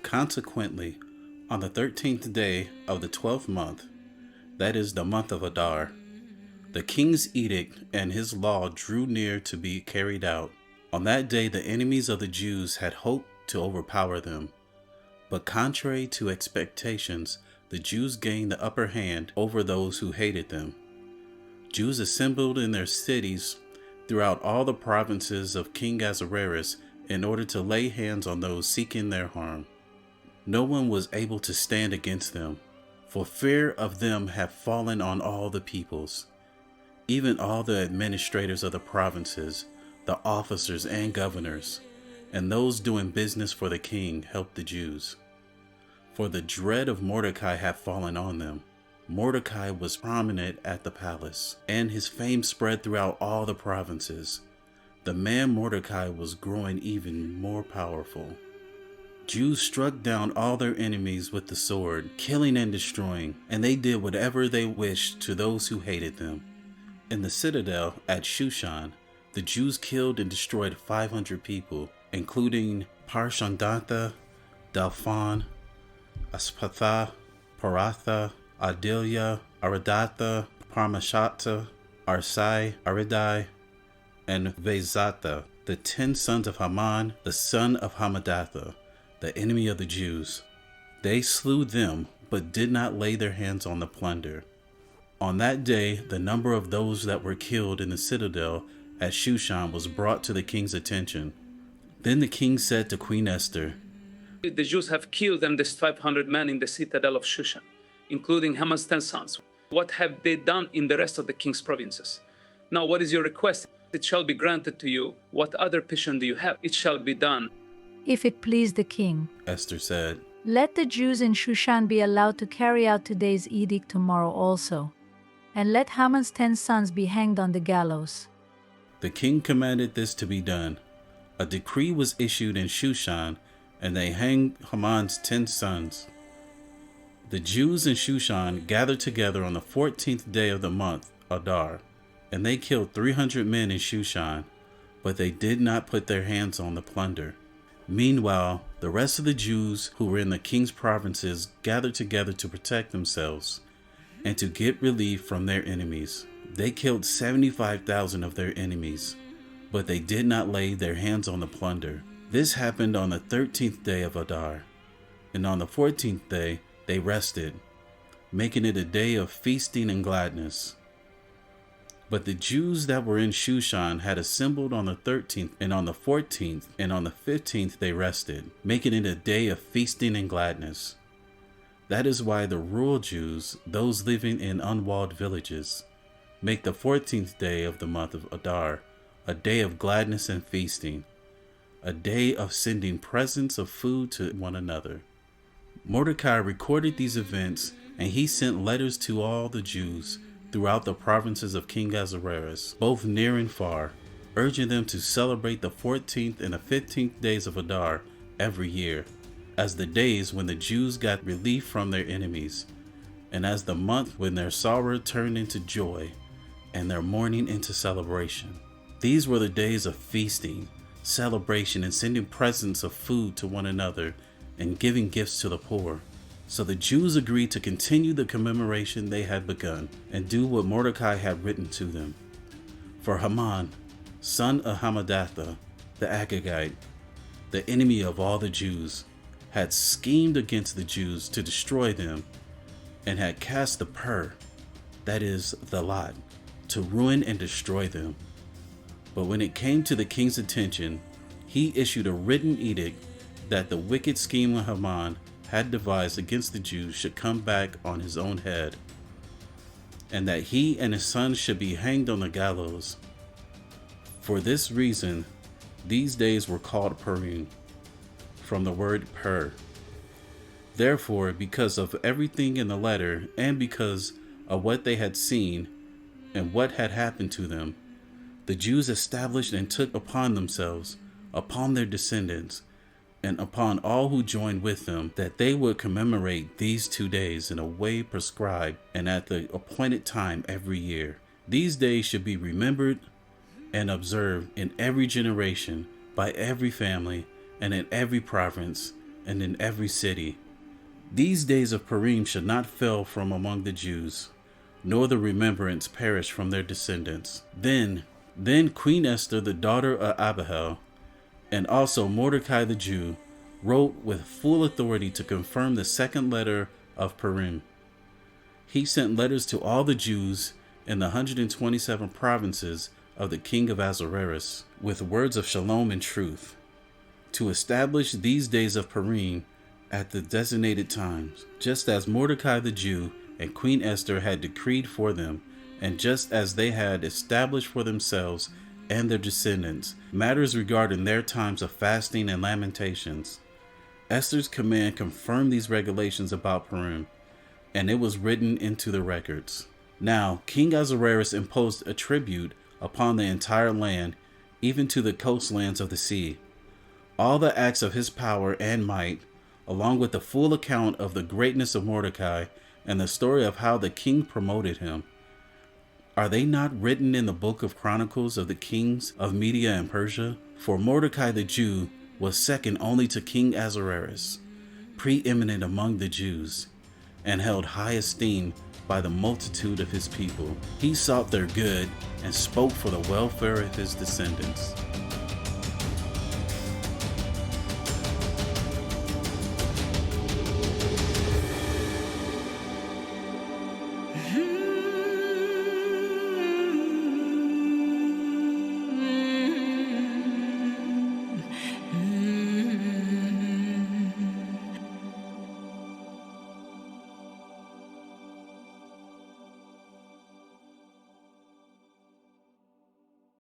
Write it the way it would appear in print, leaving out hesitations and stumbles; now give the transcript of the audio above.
Consequently, on the 13th day of the 12th month, that is the month of Adar, the king's edict and his law drew near to be carried out. On that day, the enemies of the Jews had hoped to overpower them. But contrary to expectations, the Jews gained the upper hand over those who hated them. Jews assembled in their cities throughout all the provinces of King Ahasuerus in order to lay hands on those seeking their harm. No one was able to stand against them, for fear of them had fallen on all the peoples. Even all the administrators of the provinces, the officers and governors, and those doing business for the king helped the Jews. For the dread of Mordecai had fallen on them. Mordecai was prominent at the palace, and his fame spread throughout all the provinces. The man Mordecai was growing even more powerful. Jews struck down all their enemies with the sword, killing and destroying, and they did whatever they wished to those who hated them. In the citadel at Shushan, the Jews killed and destroyed 500 people, including Parshandatha, Dalphon, Aspatha, Paratha, Adelia, Aradatha, Parmashata, Arsai, Aridai, and Vezatha, the 10 sons of Haman, the son of Hamadatha, the enemy of the Jews. They slew them, but did not lay their hands on the plunder. On that day, the number of those that were killed in the citadel at Shushan was brought to the king's attention. Then the king said to Queen Esther, "The Jews have killed them, this 500 men in the citadel of Shushan, including Haman's 10 sons. What have they done in the rest of the king's provinces? Now, what is your request? It shall be granted to you. What other petition do you have? It shall be done." If it please the king, Esther said, let the Jews in Shushan be allowed to carry out today's edict tomorrow also, and let Haman's 10 sons be hanged on the gallows. The king commanded this to be done. A decree was issued in Shushan, and they hanged Haman's 10 sons. The Jews in Shushan gathered together on the 14th day of the month, Adar, and they killed 300 men in Shushan, but they did not put their hands on the plunder. Meanwhile, the rest of the Jews who were in the king's provinces gathered together to protect themselves and to get relief from their enemies. They killed 75,000 of their enemies, but they did not lay their hands on the plunder. This happened on the 13th day of Adar, and on the 14th day they rested, making it a day of feasting and gladness. But the Jews that were in Shushan had assembled on the 13th, and on the 14th, and on the 15th they rested, making it a day of feasting and gladness. That is why the rural Jews, those living in unwalled villages, make the 14th day of the month of Adar a day of gladness and feasting, a day of sending presents of food to one another. Mordecai recorded these events, and he sent letters to all the Jews throughout the provinces of King Ahasuerus, both near and far, urging them to celebrate the 14th and the 15th days of Adar every year, as the days when the Jews got relief from their enemies, and as the month when their sorrow turned into joy, and their mourning into celebration. These were the days of feasting, celebration, and sending presents of food to one another, and giving gifts to the poor. So the Jews agreed to continue the commemoration they had begun, and do what Mordecai had written to them. For Haman, son of Hamadatha, the Agagite, the enemy of all the Jews, had schemed against the Jews to destroy them, and had cast the pur, that is, the lot, to ruin and destroy them. But when it came to the king's attention, he issued a written edict that the wicked scheme of Haman had devised against the Jews should come back on his own head, and that he and his sons should be hanged on the gallows. For this reason, these days were called Purim, from the word pur. Therefore, because of everything in the letter, and because of what they had seen and what had happened to them, the Jews established and took upon themselves, upon their descendants, and upon all who joined with them, that they would commemorate these 2 days in a way prescribed and at the appointed time every year. These days should be remembered and observed in every generation, by every family, and in every province, and in every city. These days of Purim should not fail from among the Jews, nor the remembrance perish from their descendants. Then Queen Esther, the daughter of Abihail, and also Mordecai the Jew, wrote with full authority to confirm the second letter of Purim. He sent letters to all the Jews in the 127 provinces of the king of Ahasuerus with words of shalom and truth, to establish these days of Purim at the designated times, just as Mordecai the Jew and Queen Esther had decreed for them, and just as they had established for themselves and their descendants matters regarding their times of fasting and lamentations. Esther's command confirmed these regulations about Purim, and it was written into the records. Now, King Ahasuerus imposed a tribute upon the entire land, even to the coastlands of the sea. All the acts of his power and might, along with the full account of the greatness of Mordecai and the story of how the king promoted him, are they not written in the book of Chronicles of the kings of Media and Persia? For Mordecai the Jew was second only to King Ahasuerus, preeminent among the Jews, and held high esteem by the multitude of his people. He sought their good and spoke for the welfare of his descendants. Hmm.